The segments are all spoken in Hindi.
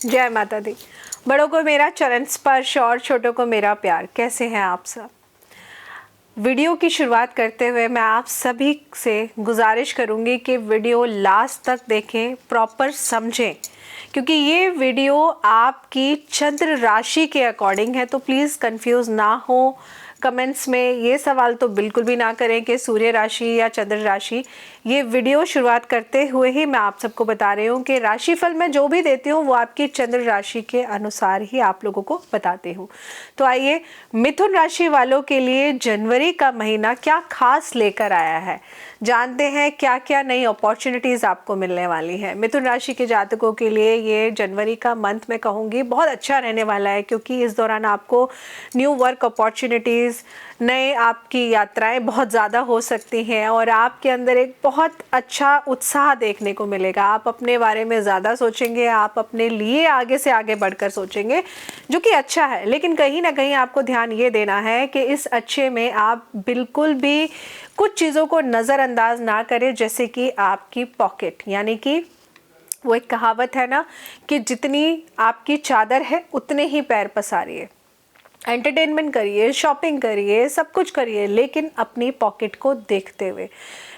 जय माता दी। बड़ों को मेरा चरण स्पर्श और छोटों को मेरा प्यार। कैसे हैं आप सब? वीडियो की शुरुआत करते हुए मैं आप सभी से गुजारिश करूंगी कि वीडियो लास्ट तक देखें, प्रॉपर समझें, क्योंकि ये वीडियो आपकी चंद्र राशि के अकॉर्डिंग है। तो प्लीज़ कंफ्यूज ना हो। कमेंट्स में ये सवाल तो बिल्कुल भी ना करें कि सूर्य राशि या चंद्र राशि। ये वीडियो शुरुआत करते हुए ही मैं आप सबको बता रही हूँ कि राशिफल मैं जो भी देती हूँ वो आपकी चंद्र राशि के अनुसार ही आप लोगों को बताती हूँ। तो आइए, मिथुन राशि वालों के लिए जनवरी का महीना क्या खास लेकर आया है, जानते हैं क्या क्या नई अपॉर्चुनिटीज़ आपको मिलने वाली है। मिथुन राशि के जातकों के लिए ये जनवरी का मंथ मैं कहूँगी बहुत अच्छा रहने वाला है, क्योंकि इस दौरान आपको न्यू वर्क अपॉर्चुनिटीज़, नए आपकी यात्राएं बहुत ज़्यादा हो सकती हैं और आपके अंदर एक बहुत अच्छा उत्साह देखने को मिलेगा। आप अपने बारे में ज़्यादा सोचेंगे, आप अपने लिए आगे से आगे बढ़कर सोचेंगे, जो कि अच्छा है। लेकिन कहीं ना कहीं आपको ध्यान ये देना है कि इस अच्छे में आप बिल्कुल भी कुछ चीज़ों को नज़रअंदाज ना करें, जैसे कि आपकी पॉकेट। यानी कि वो एक कहावत है ना कि जितनी आपकी चादर है उतने ही पैर पसारिए। एंटरटेनमेंट करिए, शॉपिंग करिए, सब कुछ करिए, लेकिन अपनी पॉकेट को देखते हुए,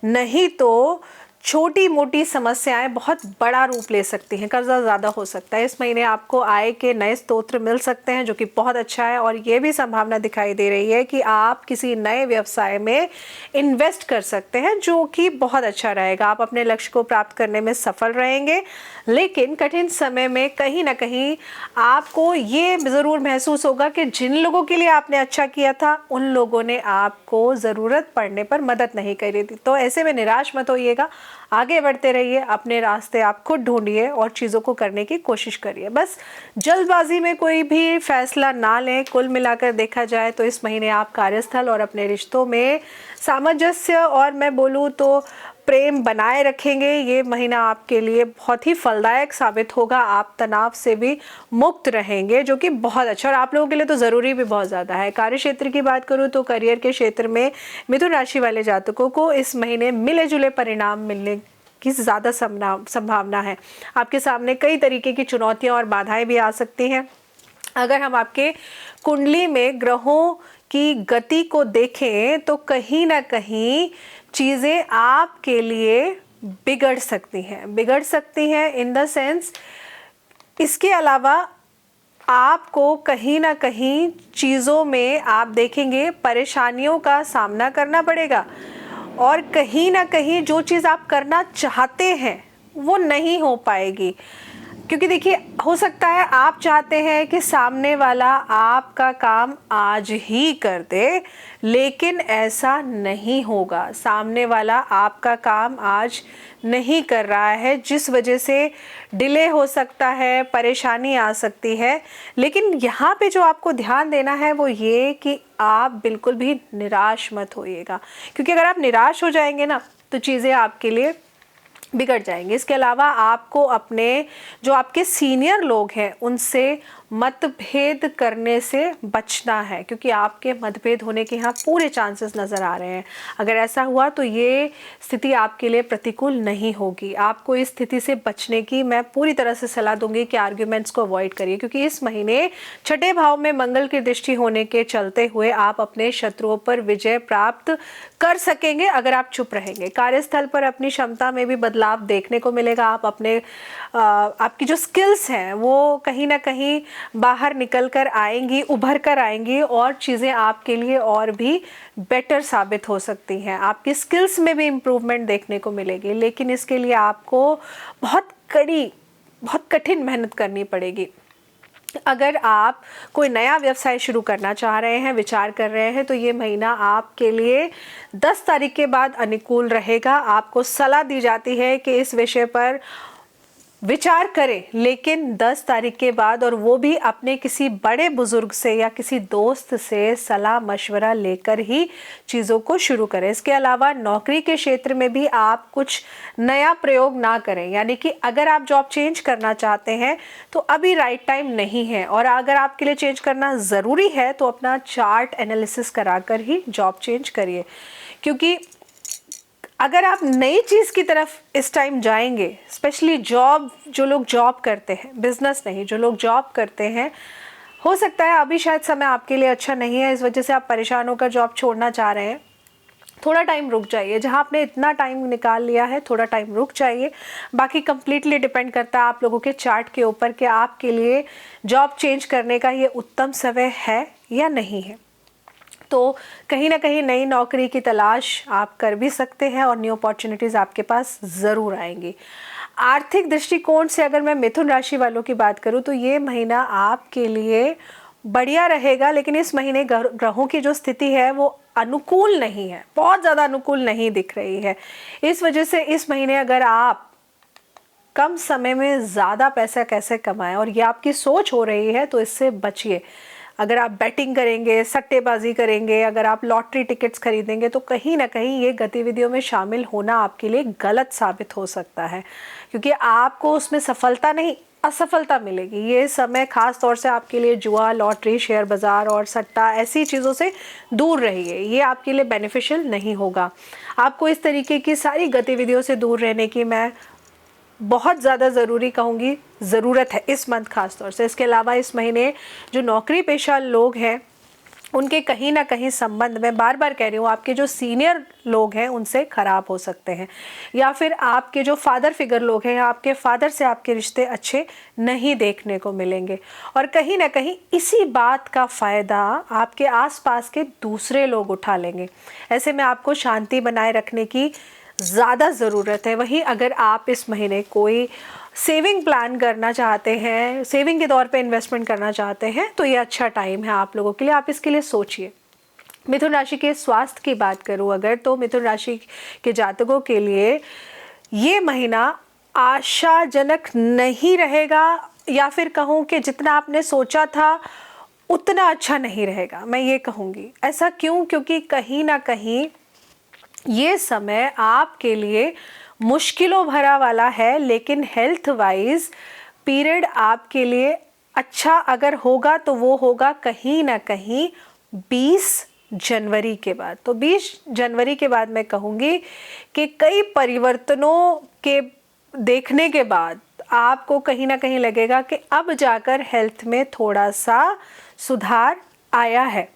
नहीं तो छोटी मोटी समस्याएं बहुत बड़ा रूप ले सकती हैं। कर्जा ज़्यादा हो सकता है। इस महीने आपको आय के नए स्रोत मिल सकते हैं, जो कि बहुत अच्छा है। और ये भी संभावना दिखाई दे रही है कि आप किसी नए व्यवसाय में इन्वेस्ट कर सकते हैं, जो कि बहुत अच्छा रहेगा। आप अपने लक्ष्य को प्राप्त करने में सफल रहेंगे, लेकिन कठिन समय में कहीं ना कहीं आपको ये ज़रूर महसूस होगा कि जिन लोगों के लिए आपने अच्छा किया था, उन लोगों ने आपको ज़रूरत पड़ने पर मदद नहीं करी थी। तो ऐसे में निराश मत होइएगा, आगे बढ़ते रहिए, अपने रास्ते आप खुद ढूंढिए और चीज़ों को करने की कोशिश करिए। बस जल्दबाजी में कोई भी फैसला ना लें। कुल मिलाकर देखा जाए तो इस महीने आप कार्यस्थल और अपने रिश्तों में सामंजस्य और मैं बोलूँ तो प्रेम बनाए रखेंगे। ये महीना आपके लिए बहुत ही फलदायक साबित होगा। आप तनाव से भी मुक्त रहेंगे, जो कि बहुत अच्छा, और आप लोगों के लिए तो ज़रूरी भी बहुत ज़्यादा है। कार्य क्षेत्र की बात करूँ तो करियर के क्षेत्र में मिथुन राशि वाले जातकों को इस महीने मिले जुले परिणाम मिलने की ज़्यादा संभावना है। आपके सामने कई तरीके की चुनौतियाँ और बाधाएं भी आ सकती हैं। अगर हम आपके कुंडली में ग्रहों की गति को देखें तो कहीं ना कहीं चीज़ें आपके लिए बिगड़ सकती हैं इन द सेंस। इसके अलावा आपको कहीं ना कहीं चीज़ों में आप देखेंगे परेशानियों का सामना करना पड़ेगा, और कहीं ना कहीं जो चीज़ आप करना चाहते हैं वो नहीं हो पाएगी। क्योंकि देखिए, हो सकता है आप चाहते हैं कि सामने वाला आपका काम आज ही कर दे, लेकिन ऐसा नहीं होगा। सामने वाला आपका काम आज नहीं कर रहा है, जिस वजह से डिले हो सकता है, परेशानी आ सकती है। लेकिन यहाँ पे जो आपको ध्यान देना है वो ये कि आप बिल्कुल भी निराश मत होइएगा, क्योंकि अगर आप निराश हो जाएंगे ना तो चीज़ें आपके लिए बिगड़ जाएंगे। इसके अलावा आपको अपने जो आपके सीनियर लोग हैं उनसे मतभेद करने से बचना है, क्योंकि आपके मतभेद होने के यहाँ पूरे चांसेस नज़र आ रहे हैं। अगर ऐसा हुआ तो ये स्थिति आपके लिए प्रतिकूल नहीं होगी। आपको इस स्थिति से बचने की मैं पूरी तरह से सलाह दूंगी कि आर्ग्यूमेंट्स को अवॉइड करिए, क्योंकि इस महीने छठे भाव में मंगल की दृष्टि होने के चलते हुए आप अपने शत्रुओं पर विजय प्राप्त कर सकेंगे अगर आप चुप रहेंगे। कार्यस्थल पर अपनी क्षमता में भी बदलाव देखने को मिलेगा। आप अपने आपकी जो स्किल्स हैं वो कहीं ना कहीं बाहर निकल कर आएंगी, उभर कर आएंगी, और चीज़ें आपके लिए और भी बेटर साबित हो सकती हैं। आपकी स्किल्स में भी इम्प्रूवमेंट देखने को मिलेगी, लेकिन इसके लिए आपको बहुत कठिन मेहनत करनी पड़ेगी। अगर आप कोई नया व्यवसाय शुरू करना चाह रहे हैं, विचार कर रहे हैं, तो ये महीना आपके लिए 10 तारीख के बाद अनुकूल रहेगा। आपको सलाह दी जाती है कि इस विषय पर विचार करें, लेकिन 10 तारीख के बाद, और वो भी अपने किसी बड़े बुजुर्ग से या किसी दोस्त से सलाह मशवरा लेकर ही चीज़ों को शुरू करें। इसके अलावा नौकरी के क्षेत्र में भी आप कुछ नया प्रयोग ना करें। यानी कि अगर आप जॉब चेंज करना चाहते हैं तो अभी राइट टाइम नहीं है, और अगर आपके लिए चेंज करना ज़रूरी है तो अपना चार्ट एनालिसिस कराकर ही जॉब चेंज करिए, क्योंकि अगर आप नई चीज़ की तरफ इस टाइम जाएंगे, स्पेशली जॉब, जो लोग जॉब करते हैं, बिजनेस नहीं, जो लोग जॉब करते हैं, हो सकता है अभी शायद समय आपके लिए अच्छा नहीं है, इस वजह से आप परेशान होकर जॉब छोड़ना चाह रहे हैं। थोड़ा टाइम रुक जाइए, जहाँ आपने इतना टाइम निकाल लिया है थोड़ा टाइम रुक जाइए। बाकी कंप्लीटली डिपेंड करता है आप लोगों के चार्ट के ऊपर कि आपके लिए जॉब चेंज करने का ये उत्तम समय है या नहीं है। तो कहीं ना कहीं नई नौकरी की तलाश आप कर भी सकते हैं और न्यू अपॉर्चुनिटीज़ आपके पास ज़रूर आएंगी। आर्थिक दृष्टिकोण से अगर मैं मिथुन राशि वालों की बात करूं तो ये महीना आपके लिए बढ़िया रहेगा, लेकिन इस महीने ग्रहों की जो स्थिति है वो अनुकूल नहीं है, बहुत ज़्यादा अनुकूल नहीं दिख रही है। इस वजह से इस महीने अगर आप कम समय में ज़्यादा पैसा कैसे कमाएं और ये आपकी सोच हो रही है तो इससे बचिए। अगर आप बैटिंग करेंगे, सट्टेबाजी करेंगे, अगर आप लॉटरी टिकट्स खरीदेंगे तो कहीं ना कहीं ये गतिविधियों में शामिल होना आपके लिए गलत साबित हो सकता है, क्योंकि आपको उसमें सफलता नहीं असफलता मिलेगी। ये समय खास तौर से आपके लिए जुआ, लॉटरी, शेयर बाज़ार और सट्टा ऐसी चीज़ों से दूर रहिए, ये आपके लिए बेनिफिशियल नहीं होगा। आपको इस तरीके की सारी गतिविधियों से दूर रहने की मैं बहुत ज़्यादा ज़रूरी कहूँगी, ज़रूरत है इस मंथ खास तौर से। इसके अलावा इस महीने जो नौकरी पेशा लोग हैं उनके कहीं ना कहीं संबंध, मैं बार बार कह रही हूँ, आपके जो सीनियर लोग हैं उनसे ख़राब हो सकते हैं, या फिर आपके जो फादर फिगर लोग हैं, आपके फादर से आपके रिश्ते अच्छे नहीं देखने को मिलेंगे। और कहीं ना कहीं इसी बात का फ़ायदा आपके आसपास के दूसरे लोग उठा लेंगे। ऐसे में आपको शांति बनाए रखने की ज़्यादा ज़रूरत है। वहीं अगर आप इस महीने कोई सेविंग प्लान करना चाहते हैं, सेविंग के तौर पे इन्वेस्टमेंट करना चाहते हैं, तो ये अच्छा टाइम है आप लोगों के लिए, आप इसके लिए सोचिए। मिथुन राशि के स्वास्थ्य की बात करूं अगर, तो मिथुन राशि के जातकों के लिए ये महीना आशाजनक नहीं रहेगा, या फिर कहूँ कि जितना आपने सोचा था उतना अच्छा नहीं रहेगा, मैं ये कहूँगी। ऐसा क्यों? क्योंकि कहीं ना कहीं ये समय आपके लिए मुश्किलों भरा वाला है, लेकिन हेल्थ वाइज पीरियड आपके लिए अच्छा अगर होगा तो वो होगा कहीं ना कहीं 20 जनवरी के बाद। तो 20 जनवरी के बाद मैं कहूँगी कि कई परिवर्तनों के देखने के बाद आपको कहीं ना कहीं लगेगा कि अब जाकर हेल्थ में थोड़ा सा सुधार आया है।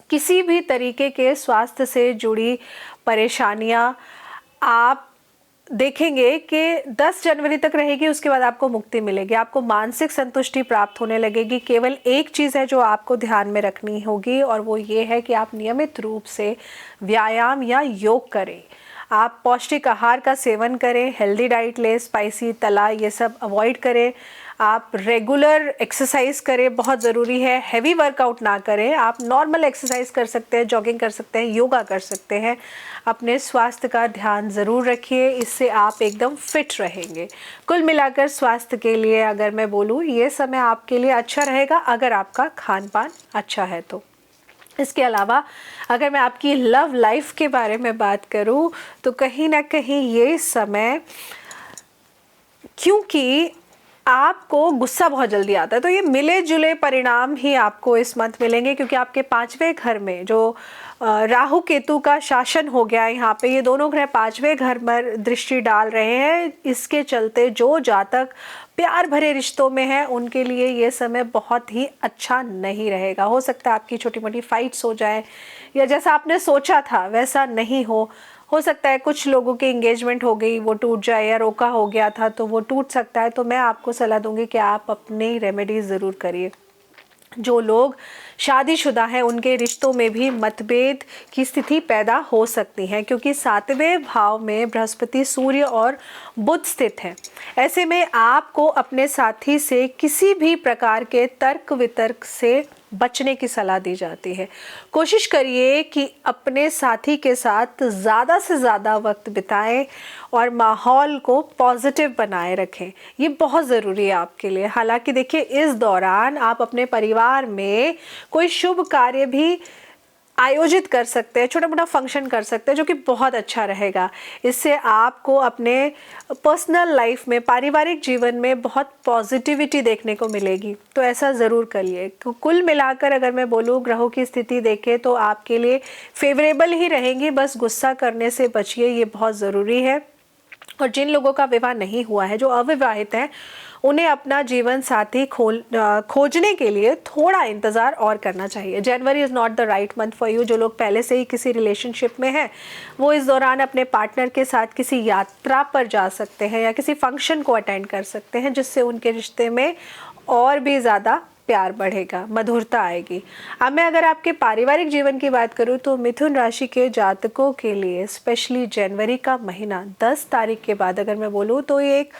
किसी भी तरीके के स्वास्थ्य से जुड़ी परेशानियां आप देखेंगे कि 10 जनवरी तक रहेगी, उसके बाद आपको मुक्ति मिलेगी, आपको मानसिक संतुष्टि प्राप्त होने लगेगी। केवल एक चीज़ है जो आपको ध्यान में रखनी होगी और वो ये है कि आप नियमित रूप से व्यायाम या योग करें, आप पौष्टिक आहार का सेवन करें, हेल्दी डाइट लें, स्पाइसी तला ये सब अवॉइड करें, आप रेगुलर एक्सरसाइज करें, बहुत ज़रूरी है। हैवी वर्कआउट ना करें, आप नॉर्मल एक्सरसाइज कर सकते हैं, जॉगिंग कर सकते हैं, योगा कर सकते हैं। अपने स्वास्थ्य का ध्यान ज़रूर रखिए, इससे आप एकदम फिट रहेंगे। कुल मिलाकर स्वास्थ्य के लिए अगर मैं बोलूँ, ये समय आपके लिए अच्छा रहेगा अगर आपका खान पान अच्छा है तो। इसके अलावा अगर मैं आपकी लव लाइफ के बारे में बात करूं तो कहीं ना कहीं ये समय, क्योंकि आपको गुस्सा बहुत जल्दी आता है, तो ये मिले जुले परिणाम ही आपको इस मंथ मिलेंगे, क्योंकि आपके 5वें घर में जो राहु केतु का शासन हो गया है, यहाँ पे ये दोनों ग्रह 5वें घर पर दृष्टि डाल रहे हैं। इसके चलते जो जातक प्यार भरे रिश्तों में है उनके लिए ये समय बहुत ही अच्छा नहीं रहेगा। हो सकता है आपकी छोटी मोटी फाइट्स हो जाए, या जैसा आपने सोचा था वैसा नहीं हो सकता है कुछ लोगों की एंगेजमेंट हो गई वो टूट जाए, या रोका हो गया था तो वो टूट सकता है। तो मैं आपको सलाह दूंगी कि आप अपनी रेमेडीज ज़रूर करिए। जो लोग शादीशुदा हैं उनके रिश्तों में भी मतभेद की स्थिति पैदा हो सकती है, क्योंकि 7वें भाव में बृहस्पति, सूर्य और बुध स्थित हैं। ऐसे में आपको अपने साथी से किसी भी प्रकार के तर्क वितर्क से बचने की सलाह दी जाती है। कोशिश करिए कि अपने साथी के साथ ज़्यादा से ज़्यादा वक्त बिताएं और माहौल को पॉजिटिव बनाए रखें, ये बहुत ज़रूरी है आपके लिए। हालांकि देखिए, इस दौरान आप अपने परिवार में कोई शुभ कार्य भी आयोजित कर सकते हैं, छोटा मोटा फंक्शन कर सकते हैं, जो कि बहुत अच्छा रहेगा। इससे आपको अपने पर्सनल लाइफ में, पारिवारिक जीवन में बहुत पॉजिटिविटी देखने को मिलेगी। तो ऐसा ज़रूर करिए। कुल मिलाकर अगर मैं बोलूँ, ग्रहों की स्थिति देखें तो आपके लिए फेवरेबल ही रहेंगी। बस गुस्सा करने से बचिए, ये बहुत ज़रूरी है। और जिन लोगों का विवाह नहीं हुआ है, जो अविवाहित हैं, उन्हें अपना जीवन साथी खोजने के लिए थोड़ा इंतज़ार और करना चाहिए। जनवरी is not the right month for you. जो लोग पहले से ही किसी रिलेशनशिप में हैं, वो इस दौरान अपने पार्टनर के साथ किसी यात्रा पर जा सकते हैं या किसी फंक्शन को अटेंड कर सकते हैं, जिससे उनके रिश्ते में और भी ज़्यादा प्यार बढ़ेगा, मधुरता आएगी। अब मैं अगर आपके पारिवारिक जीवन की बात करूं तो मिथुन राशि के जातकों के लिए स्पेशली जनवरी का महीना 10 तारीख के बाद अगर मैं बोलूं तो ये एक,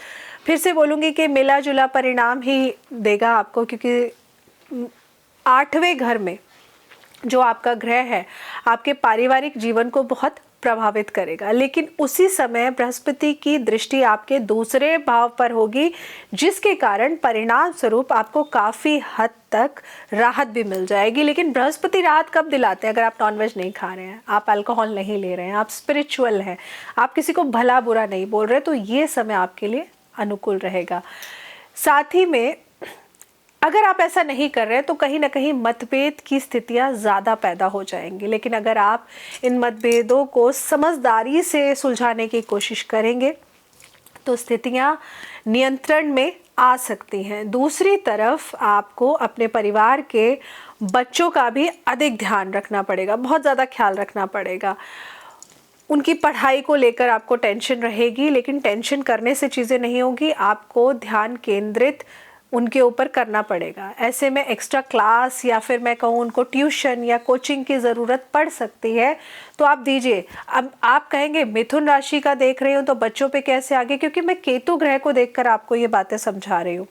फिर से बोलूँगी कि मिला जुला परिणाम ही देगा आपको, क्योंकि 8वें घर में जो आपका ग्रह है आपके पारिवारिक जीवन को बहुत प्रभावित करेगा। लेकिन उसी समय बृहस्पति की दृष्टि आपके दूसरे भाव पर होगी, जिसके कारण परिणाम स्वरूप आपको काफ़ी हद तक राहत भी मिल जाएगी। लेकिन बृहस्पति राहत कब दिलाते हैं? अगर आप नॉनवेज नहीं खा रहे हैं, आप अल्कोहल नहीं ले रहे हैं, आप स्पिरिचुअल हैं, आप किसी को भला बुरा नहीं बोल रहे, तो ये समय आपके लिए अनुकूल रहेगा। साथ ही में अगर आप ऐसा नहीं कर रहे तो कहीं ना कहीं मतभेद की स्थितियां ज़्यादा पैदा हो जाएंगी। लेकिन अगर आप इन मतभेदों को समझदारी से सुलझाने की कोशिश करेंगे तो स्थितियां नियंत्रण में आ सकती हैं। दूसरी तरफ आपको अपने परिवार के बच्चों का भी अधिक ध्यान रखना पड़ेगा, बहुत ज़्यादा ख्याल रखना पड़ेगा। उनकी पढ़ाई को लेकर आपको टेंशन रहेगी, लेकिन टेंशन करने से चीज़ें नहीं होगी। आपको ध्यान केंद्रित उनके ऊपर करना पड़ेगा। ऐसे में एक्स्ट्रा क्लास या फिर मैं कहूँ उनको ट्यूशन या कोचिंग की ज़रूरत पड़ सकती है, तो आप दीजिए। अब आप कहेंगे मिथुन राशि का देख रही हूँ तो बच्चों पे कैसे आगे, क्योंकि मैं केतु ग्रह को देखकर आपको ये बातें समझा रही हूँ।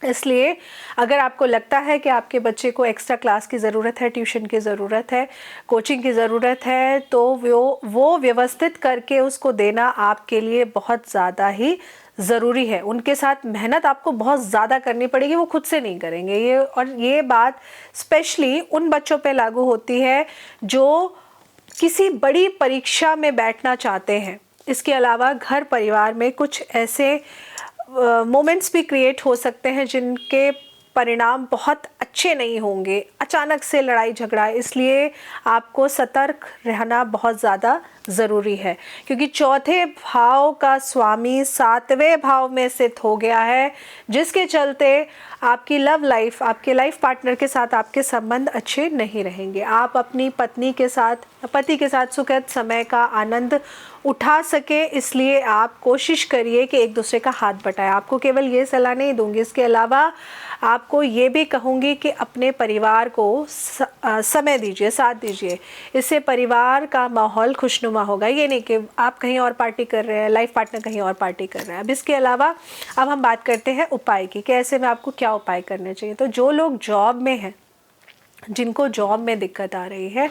इसलिए अगर आपको लगता है कि आपके बच्चे को एक्स्ट्रा क्लास की ज़रूरत है, ट्यूशन की ज़रूरत है, कोचिंग की ज़रूरत है, तो वो व्यवस्थित करके उसको देना आपके लिए बहुत ज़्यादा ही ज़रूरी है। उनके साथ मेहनत आपको बहुत ज़्यादा करनी पड़ेगी, वो खुद से नहीं करेंगे ये। और ये बात स्पेशली उन बच्चों पे लागू होती है जो किसी बड़ी परीक्षा में बैठना चाहते हैं। इसके अलावा घर परिवार में कुछ ऐसे मोमेंट्स भी क्रिएट हो सकते हैं जिनके परिणाम बहुत अच्छे नहीं होंगे, अचानक से लड़ाई झगड़ा। इसलिए आपको सतर्क रहना बहुत ज़्यादा ज़रूरी है, क्योंकि चौथे भाव का स्वामी 7वें भाव में स्थित हो गया है, जिसके चलते आपकी लव लाइफ, आपके लाइफ पार्टनर के साथ आपके संबंध अच्छे नहीं रहेंगे। आप अपनी पत्नी के साथ, पति के साथ सुखद समय का आनंद उठा सके, इसलिए आप कोशिश करिए कि एक दूसरे का हाथ बटाएं। आपको केवल ये सलाह नहीं दूंगी, इसके अलावा आपको ये भी कहूँगी कि अपने परिवार को समय दीजिए, साथ दीजिए। इससे परिवार का माहौल खुशनुमा होगा। ये नहीं कि आप कहीं और पार्टी कर रहे हैं, लाइफ पार्टनर कहीं और पार्टी कर रहे हैं। अब इसके अलावा अब हम बात करते हैं उपाय की कि ऐसे में आपको क्या उपाय करने चाहिए। तो जो लोग जॉब में हैं, जिनको जॉब में दिक्कत आ रही है,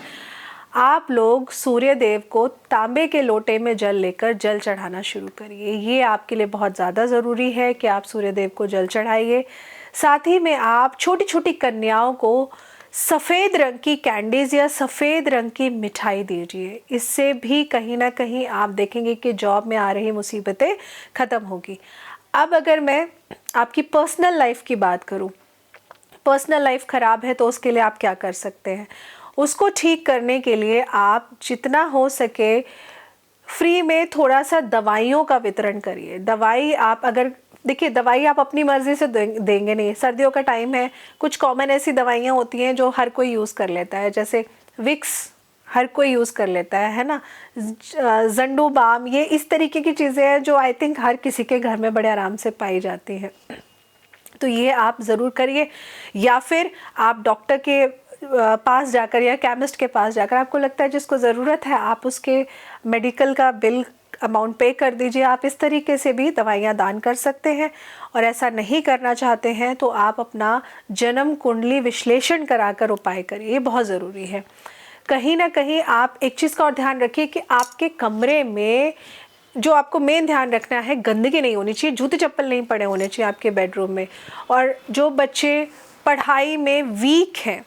आप लोग सूर्य देव को तांबे के लोटे में जल लेकर जल चढ़ाना शुरू करिए। ये आपके लिए बहुत ज़्यादा ज़रूरी है कि आप सूर्य देव को जल चढ़ाइए। साथ ही में आप छोटी छोटी कन्याओं को सफ़ेद रंग की कैंडीज़ या सफ़ेद रंग की मिठाई दीजिए। इससे भी कहीं ना कहीं आप देखेंगे कि जॉब में आ रही मुसीबतें ख़त्म होगी। अब अगर मैं आपकी पर्सनल लाइफ की बात करूं, पर्सनल लाइफ ख़राब है तो उसके लिए आप क्या कर सकते हैं? उसको ठीक करने के लिए आप जितना हो सके फ्री में थोड़ा सा दवाइयों का वितरण करिए। दवाई आप अगर देखिए, दवाई आप अपनी मर्ज़ी से देंगे नहीं। सर्दियों का टाइम है, कुछ कॉमन ऐसी दवाइयाँ होती हैं जो हर कोई यूज़ कर लेता है, जैसे विक्स हर कोई यूज़ कर लेता है ना, जंडू बाम, ये इस तरीके की चीज़ें हैं जो आई थिंक हर किसी के घर में बड़े आराम से पाई जाती हैं। तो ये आप ज़रूर करिए। या फिर आप डॉक्टर के पास जाकर या केमिस्ट के पास जाकर, आपको लगता है जिसको ज़रूरत है, आप उसके मेडिकल का बिल अमाउंट पे कर दीजिए। आप इस तरीके से भी दवाइयाँ दान कर सकते हैं। और ऐसा नहीं करना चाहते हैं तो आप अपना जन्म कुंडली विश्लेषण कराकर उपाय करिए, ये बहुत ज़रूरी है। कहीं ना कहीं आप एक चीज़ का और ध्यान रखिए कि आपके कमरे में जो आपको मेन ध्यान रखना है, गंदगी नहीं होनी चाहिए, जूते चप्पल नहीं पड़े होने चाहिए आपके बेडरूम में। और जो बच्चे पढ़ाई में वीक हैं,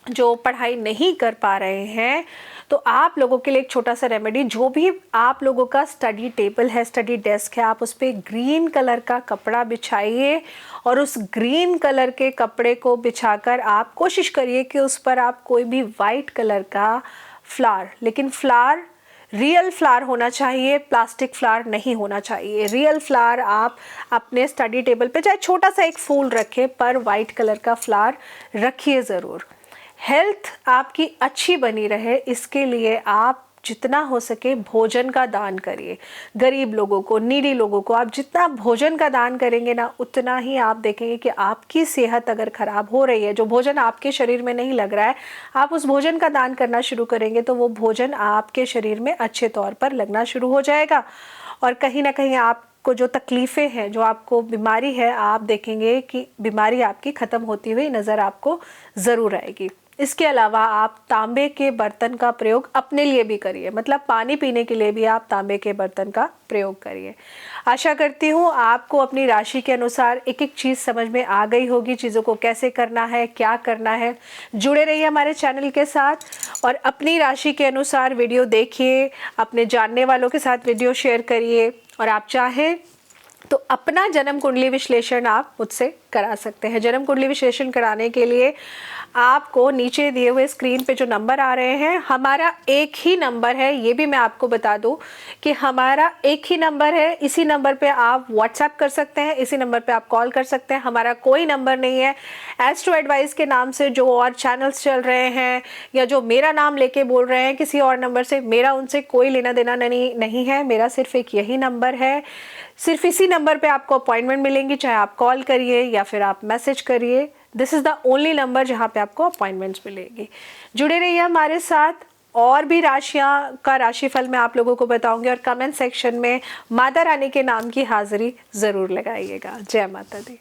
जो पढ़ाई नहीं कर पा रहे हैं, तो आप लोगों के लिए एक छोटा सा रेमेडी, जो भी आप लोगों का स्टडी टेबल है, स्टडी डेस्क है, आप उस पर ग्रीन कलर का कपड़ा बिछाइए और उस ग्रीन कलर के कपड़े को बिछाकर आप कोशिश करिए कि उस पर आप कोई भी वाइट कलर का फ्लावर, लेकिन फ्लावर रियल फ्लावर होना चाहिए, प्लास्टिक फ्लावर नहीं होना चाहिए। रियल फ्लावर आप अपने स्टडी टेबल पे चाहे छोटा सा एक फूल रखें, पर वाइट कलर का फ्लावर रखिए ज़रूर। हेल्थ आपकी अच्छी बनी रहे, इसके लिए आप जितना हो सके भोजन का दान करिए। गरीब लोगों को, नीडी लोगों को आप जितना भोजन का दान करेंगे ना, उतना ही आप देखेंगे कि आपकी सेहत अगर ख़राब हो रही है, जो भोजन आपके शरीर में नहीं लग रहा है, आप उस भोजन का दान करना शुरू करेंगे तो वो भोजन आपके शरीर में अच्छे तौर पर लगना शुरू हो जाएगा। और कहीं ना कहीं आपको जो तकलीफ़ें हैं, जो आपको बीमारी है, आप देखेंगे कि बीमारी आपकी ख़त्म होती हुई नज़र आपको ज़रूर आएगी। इसके अलावा आप तांबे के बर्तन का प्रयोग अपने लिए भी करिए, मतलब पानी पीने के लिए भी आप तांबे के बर्तन का प्रयोग करिए। आशा करती हूँ आपको अपनी राशि के अनुसार एक एक चीज़ समझ में आ गई होगी, चीज़ों को कैसे करना है, क्या करना है। जुड़े रहिए हमारे चैनल के साथ और अपनी राशि के अनुसार वीडियो देखिए, अपने जानने वालों के साथ वीडियो शेयर करिए, और आप चाहें तो अपना जन्म कुंडली विश्लेषण आप मुझसे करा सकते हैं। जन्म कुंडली विश्लेषण कराने के लिए आपको नीचे दिए हुए स्क्रीन पे जो नंबर आ रहे हैं, हमारा एक ही नंबर है, ये भी मैं आपको बता दूं कि हमारा एक ही नंबर है। इसी नंबर पे आप व्हाट्सएप कर सकते हैं, इसी नंबर पे आप कॉल कर सकते हैं। हमारा कोई नंबर नहीं है। एस्ट्रो एडवाइस के नाम से जो और चैनल्स चल रहे हैं या जो मेरा नाम लेके बोल रहे हैं किसी और नंबर से, मेरा उनसे कोई लेना देना नहीं है। मेरा सिर्फ एक यही नंबर है, सिर्फ इसी नंबर पे आपको अपॉइंटमेंट मिलेंगी, चाहे आप कॉल करिए या फिर आप मैसेज करिए। This is the only number जहाँ पे आपको अपॉइंटमेंट्स मिलेगी। जुड़े रहिए हमारे साथ, और भी राशियाँ का राशिफल मैं आप लोगों को बताऊंगी, और कमेंट सेक्शन में माता रानी के नाम की हाजिरी ज़रूर लगाइएगा। जय माता दी।